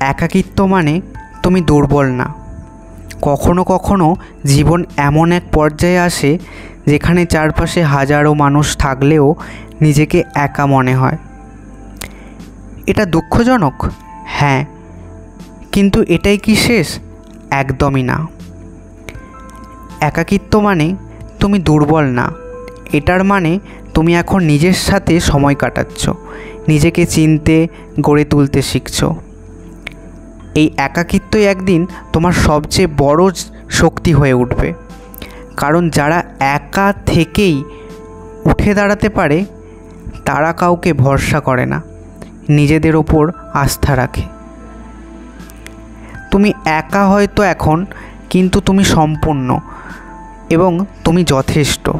একাকিত্ব মানে তুমি দুর্বল না। কখনো কখনো জীবন এমন এক পর্যায়ে আসে যেখানে চারপাশে হাজারো মানুষ থাকলেও নিজেকে একা মনে হয়। এটা দুঃখজনক, হ্যাঁ, কিন্তু এটাই কি শেষ? একদমই না। একাকিত্ব মানে তুমি দুর্বল না, এটার মানে তুমি এখন নিজের সাথে সময় কাটাচ্ছ, নিজেকে চিনতে, গড়ে তুলতে শিখছ। এই একাকিত্বই একদিন তোমার সবচেয়ে বড় শক্তি হয়ে উঠবে। কারণ যারা একা থেকেই উঠে দাঁড়াতে পারে তারা কাউকে ভরসা করে না, নিজেদের ওপর আস্থা রাখে। তুমি একা হয়তো এখন, কিন্তু তুমি সম্পূর্ণ এবং তুমি যথেষ্ট।